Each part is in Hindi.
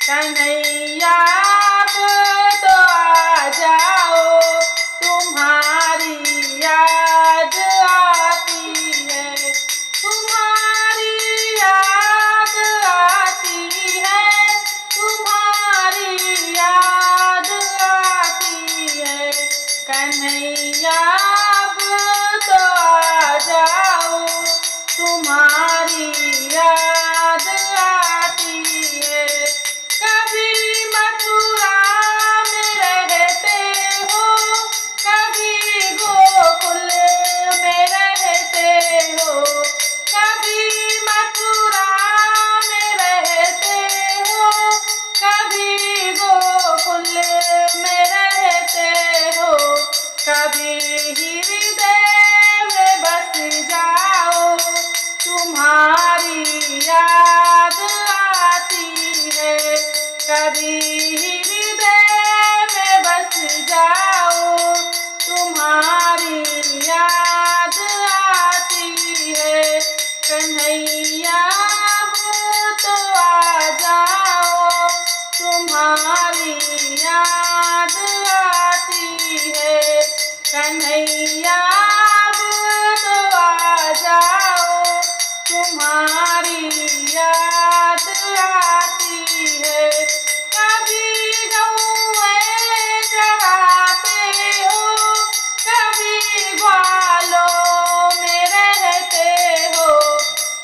कन्हैया अब तो आ जाओ, तुम्हारी याद आती है, तुम्हारी याद आती है, तुम्हारी याद आती है। कन्हैया अब तो आ जाओ, तुम्हारी याद आती है। कभी मथुरा में रहते हो, कभी गोकुल में रहते हो, कभी मथुरा में रहते हो, कभी गोकुल में रहते हो, कभी हृदय में बस जाओ, तुम्हारी याद आती है। कभी हृदय में बस जाओ, तुम्हारी याद आती है। कन्हैया अब तो आ जाओ, तुम्हारी याद आती है। कन्हैया अब तो आ जाओ, तुम्हारी याद आती है। कभी गौएं चराते हो, कभी ग्वालों में रहते हो,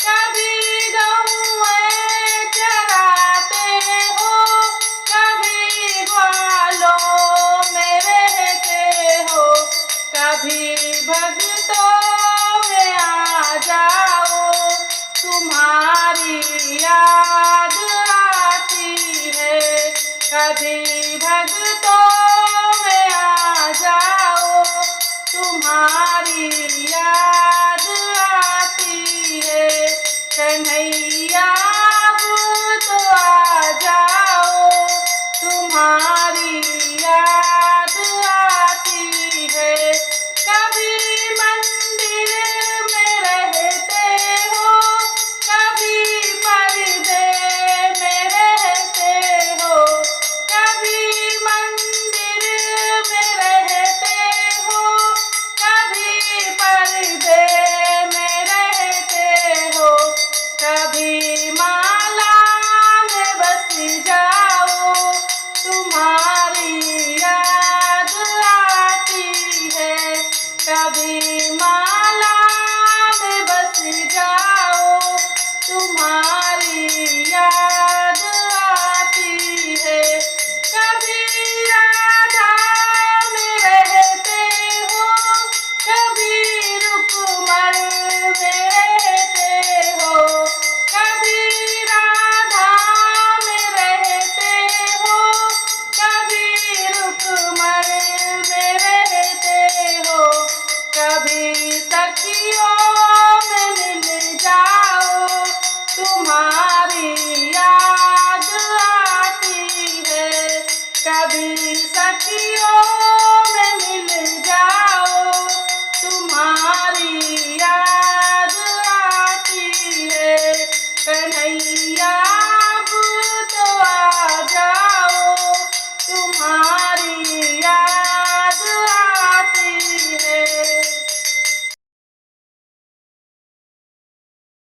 कभी गौएं चराते हो, कभी ग्वालों में रहते हो, कभी भक्तों में आ जाओ, तुम्हारी याद आती है। कभी भक्तों में आ जाओ, तुम्हारी याद आती है। कन्हैया अब तो आ जाओ, तुम्हारी याद आती है। कभी मंदिर में रहते हो, कभी पर्दे में रहते हो, कभी मंदिर में रहते हो, कभी पर्दे में रहते हो, कभी माला में बस जाओ, तुम्हारी याद आती है। कभी माला में बस जाओ, तुम्हारी याद आती है। कभी राधा में रहते हो, कभी रुक्मण में रहते हो, कभी राधा में रहते हो, कभी रुक्मण में रहते हो, कभी सखियों में मिल जाओ, तुम्हारी याद आती है। कभी सखियों